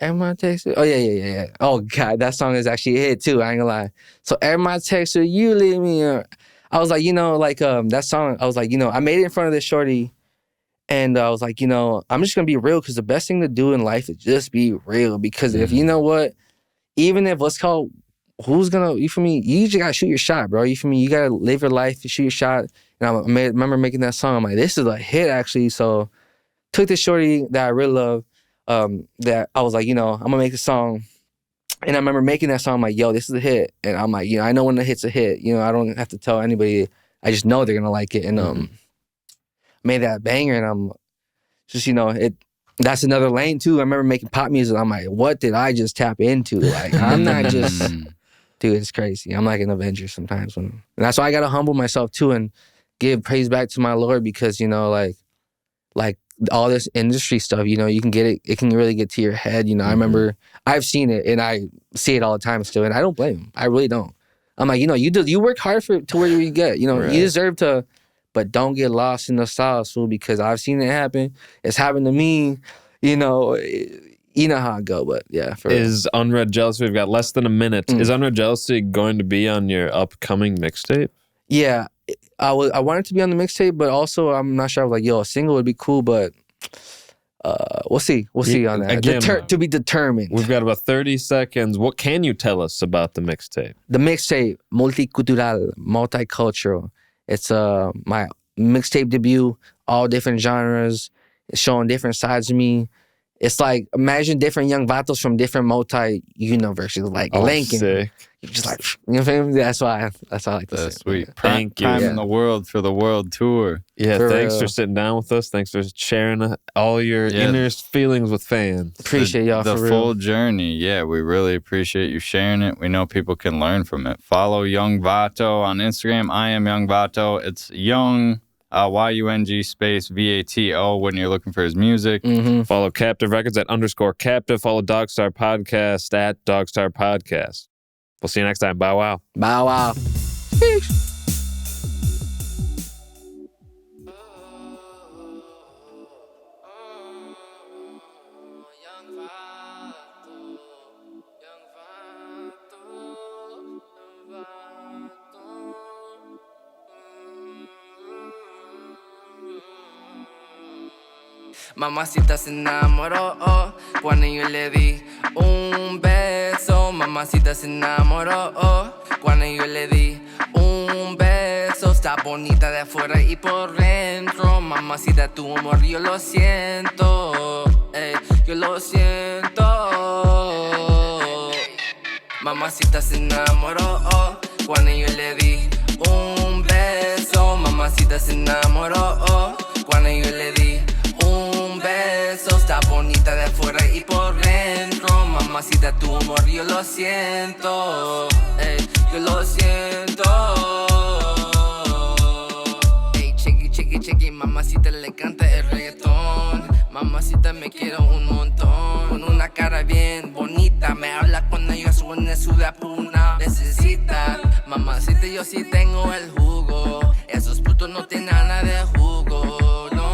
am I texting? Oh yeah. Oh God, that song is actually a hit too, I ain't gonna lie. So am I texting, you leave me up. I was like, that song, I was like, I made it in front of this shorty, and I was like, I'm just gonna be real, because the best thing to do in life is just be real. Because if you know what, even if what's called, who's gonna, you feel me? You just gotta shoot your shot, bro. You feel me? You gotta live your life, shoot your shot. And I remember making that song. I'm like, this is a hit, actually. So took this shorty that I really love, that I was like, I'm gonna make a song. And I remember making that song. I'm like, yo, this is a hit. And I'm like, I know when the hit's a hit. I don't have to tell anybody. I just know they're gonna like it. And made that banger. And I'm just, that's another lane too. I remember making pop music. I'm like, what did I just tap into? Like, I'm not just... Dude, it's crazy. I'm like an Avenger sometimes. And that's why I got to humble myself too and give praise back to my Lord, because, like all this industry stuff, you can get it. It can really get to your head. I remember I've seen it, and I see it all the time still. And I don't blame him. I really don't. I'm like, you work hard to where you get, you deserve to, but don't get lost in the sauce, fool, because I've seen it happen. It's happened to me, You know how I go, but yeah. Is Unread Jealousy, we've got less than a minute. Is Unread Jealousy going to be on your upcoming mixtape? Yeah. I wanted to be on the mixtape, but also I'm not sure. I was like, a single would be cool, but we'll see. We'll see on that. Again, to be determined. We've got about 30 seconds. What can you tell us about the mixtape? The mixtape, multicultural, multicultural. It's my mixtape debut, all different genres. It's showing different sides of me. It's like, imagine different young Vatos from different multi-universes, like Lincoln. Sick. You're just like, what I mean? That's why I like to say. That's sweet. Thank you. Priming the world for the world tour. Yeah, thanks for sitting down with us. Thanks for sharing all your inner feelings with fans. Appreciate y'all for real. The full journey. Yeah, we really appreciate you sharing it. We know people can learn from it. Follow Young Vato on Instagram. I am Young Vato. It's Young... YUNG space VATO when you're looking for his music. Follow Captive Records at _Captive. Follow DogStar Podcast at DogStar Podcast. We'll see you next time. Bow wow. Bow wow. Peace. Mamacita se enamoró cuando yo le di un beso. Mamacita se enamoró cuando yo le di un beso. Está bonita de afuera y por dentro. Mamacita, tu amor yo lo siento. Yo lo siento. Mamacita se enamoró cuando yo le di un beso. Mamacita se enamoró cuando yo le di un beso. Está bonita de afuera y por dentro. Mamacita, tu amor yo lo siento. Yo lo siento. Chequi, mamacita le encanta el reggaetón. Mamacita me quiere un montón. Con una cara bien bonita. Me habla cuando yo suene su de puna. Necesita, mamacita, yo sí tengo el jugo. Esos putos no tienen nada de jugo. No.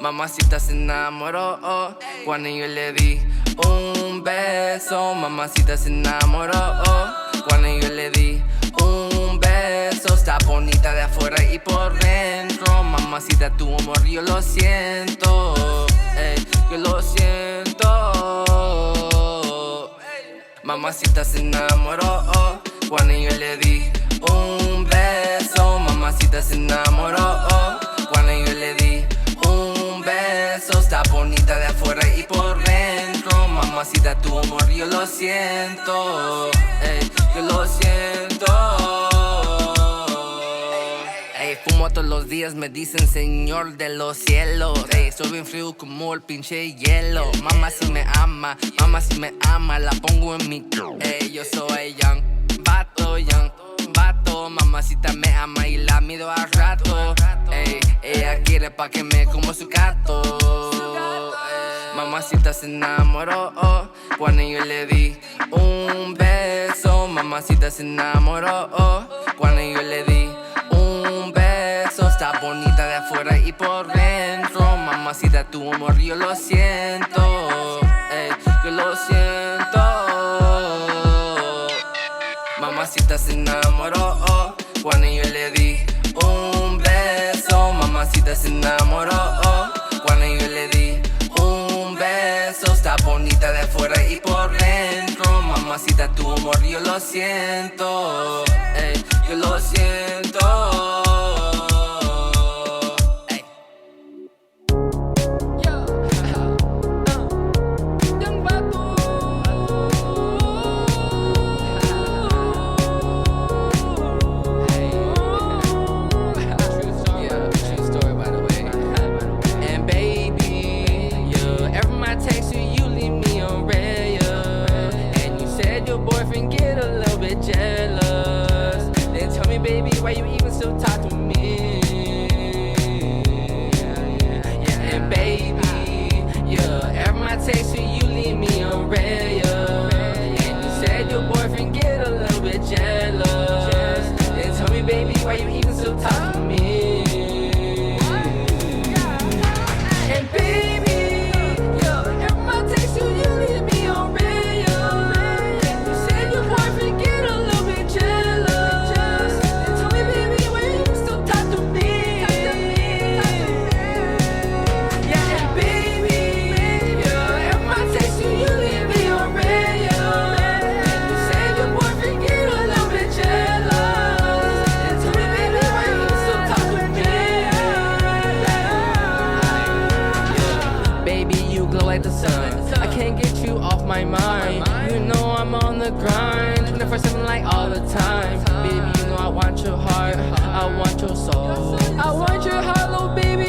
Mamacita se enamoró cuando yo le di un beso. Mamacita se enamoró cuando yo le di un beso. Está bonita de afuera y por dentro. Mamacita, tu amor yo lo siento, yo lo siento. Mamacita se enamoró cuando yo le di un beso. Mamacita se enamoró cuando yo le di un beso. Está bonita de afuera y por dentro. Mamacita, tu amor yo lo siento, yo lo siento. Fumo todos los días, me dicen señor de los cielos. Soy bien frío como el pinche hielo. Mamá si me ama, la pongo en mi yo soy young, Vato, mamacita me ama y la mido a rato. Ella quiere pa' que me como su gato. Mamacita se enamoró cuando yo le di un beso. Mamacita se enamoró cuando yo le di un beso. Está bonita de afuera y por dentro. Mamacita, tu amor yo lo siento, yo lo siento. Mamacita se enamoró cuando yo le di un beso. Mamacita se enamoró cuando yo le di un beso. Está bonita de afuera y por dentro. Mamacita, tu amor yo lo siento, yo lo siento. Why you even still talk to me? And baby, every my text to you leave me on red. And you said your boyfriend get a little bit jealous. Then tell me, baby, why you even still talk to me? And baby, every my text to you leave me on red. And you said your boyfriend get a little bit jealous. The sun, I can't get you off my mind. You know I'm on the grind 24/7 like all the time. Baby, you know I want your heart, I want your soul. I want your heart, little baby.